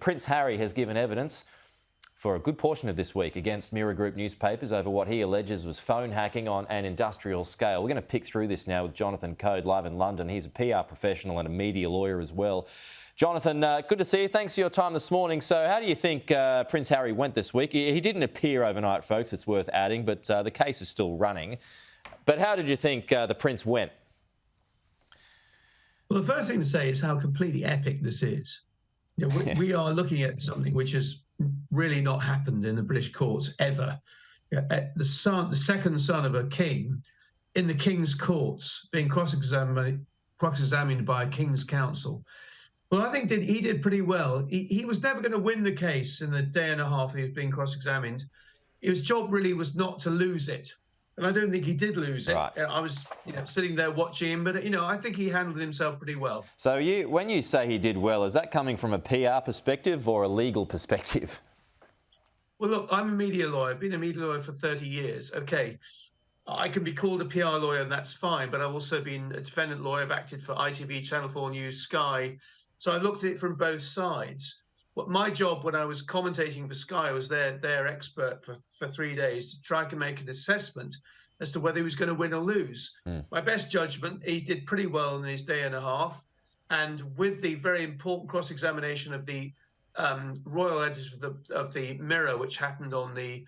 Prince Harry has given evidence for a good portion of this week against Mirror Group newspapers over what he alleges was phone hacking on an industrial scale. We're going to pick through this now with Jonathan Coad, live in London. He's a PR professional and a media lawyer as well. Jonathan, good to see you. Thanks for your time this morning. So how do you think Prince Harry went this week? He didn't appear overnight, folks, it's worth adding, but the case is still running. But how did you think the Prince went? Well, the first thing to say is how completely epic this is. You know, we are looking at something which has really not happened in the British courts ever. The second son of a king in the King's courts being cross-examined by a King's counsel. Well, I think he did pretty well. He was never going to win the case in the day and a half he was being cross-examined. His job really was not to lose it. And I don't think he did lose it. Right. I was, sitting there watching him, but, I think he handled himself pretty well. So when you say he did well, is that coming from a PR perspective or a legal perspective? Well, look, I'm a media lawyer. I've been a media lawyer for 30 years. Okay, I can be called a PR lawyer, and that's fine, but I've also been a defendant lawyer. I've acted for ITV, Channel 4 News, Sky. So I looked at it from both sides. What my job when I was commentating for Sky was their expert for 3 days to try to make an assessment as to whether he was going to win or lose. My best judgment, he did pretty well in his day and a half. And with the very important cross-examination of the royal editor of the Mirror, which happened on the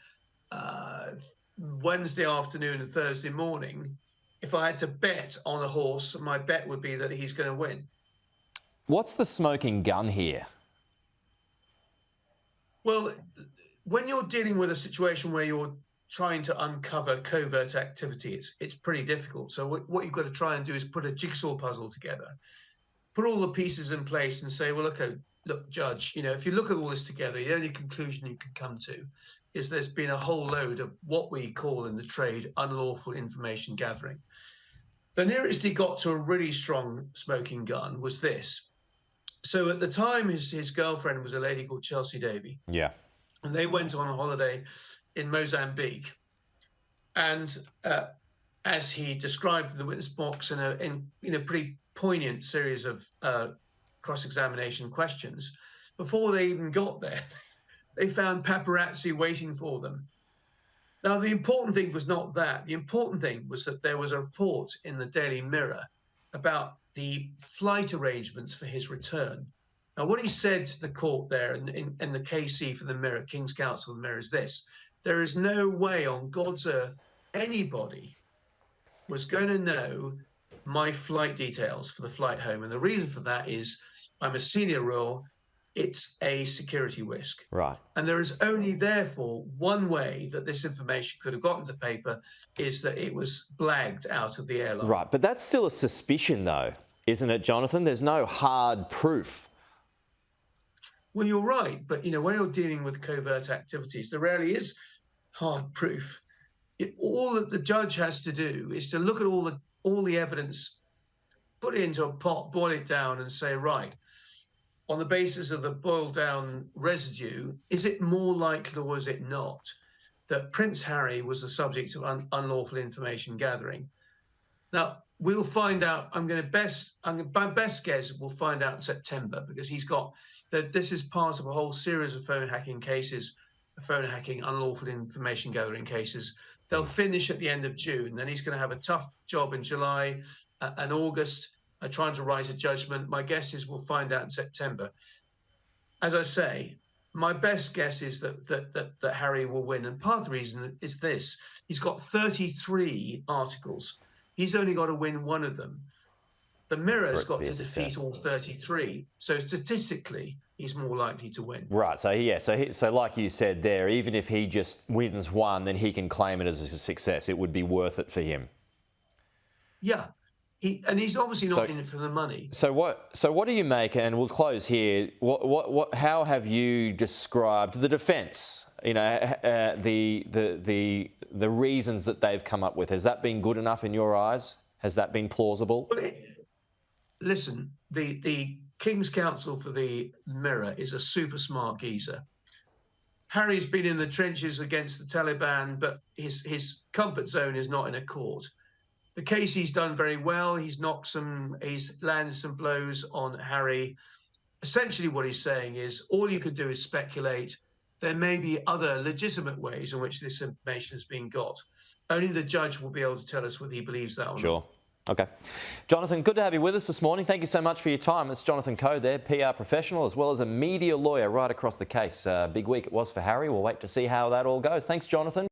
Wednesday afternoon and Thursday morning, if I had to bet on a horse, my bet would be that he's going to win. What's the smoking gun here? Well, when you're dealing with a situation where you're trying to uncover covert activity, it's pretty difficult. So what you've got to try and do is put a jigsaw puzzle together, put all the pieces in place and say, well, okay, look, Judge, if you look at all this together, the only conclusion you can come to is there's been a whole load of what we call in the trade unlawful information gathering. The nearest he got to a really strong smoking gun was this. So at the time, his girlfriend was a lady called Chelsea Davy. Yeah. And they went on a holiday in Mozambique. And as he described in the witness box in a pretty poignant series of cross-examination questions, before they even got there, they found paparazzi waiting for them. Now, the important thing was not that. The important thing was that there was a report in the Daily Mirror about the flight arrangements for his return. Now, what he said to the court there in the KC for the Mirror, King's Counsel for the Mirror, is this: there is no way on God's earth anybody was going to know my flight details for the flight home. And the reason for that is I'm a senior royal. It's a security risk. Right. And there is only, therefore, one way that this information could have gotten to paper is that it was blagged out of the airline. Right, but that's still a suspicion, though, isn't it, Jonathan? There's no hard proof. Well, you're right. But, when you're dealing with covert activities, there rarely is hard proof. All that the judge has to do is to look at all the evidence, put it into a pot, boil it down and say, right, on the basis of the boiled down residue, is it more likely or is it not that Prince Harry was the subject of unlawful information gathering? Now, we'll find out. My best guess, we'll find out in September, because this is part of a whole series of phone hacking cases, unlawful information gathering cases. They'll finish at the end of June. Then he's going to have a tough job in July and August, trying to write a judgment. My guess is we'll find out in September. As I say, my best guess is that Harry will win. And part of the reason is this: he's got 33 articles. He's only got to win one of them. The Mirror's got to defeat all 33. So statistically, he's more likely to win. Right. So like you said there, even if he just wins one, then he can claim it as a success. It would be worth it for him. Yeah. He's obviously not in it for the money. So what do you make? And we'll close here. How have you described the defence? The reasons that they've come up with. Has that been good enough in your eyes? Has that been plausible? Well, listen, the King's Counsel for the Mirror is a super smart geezer. Harry's been in the trenches against the Taliban, but his comfort zone is not in a court. The case he's done very well. He's landed some blows on Harry. essentially what he's saying is all you could do is speculate. There may be other legitimate ways in which this information has been got. Only the judge will be able to tell us whether he believes that or not. Sure. OK. Jonathan, good to have you with us this morning. Thank you so much for your time. It's Jonathan Coad there, PR professional, as well as a media lawyer right across the case. Big week it was for Harry. We'll wait to see how that all goes. Thanks, Jonathan.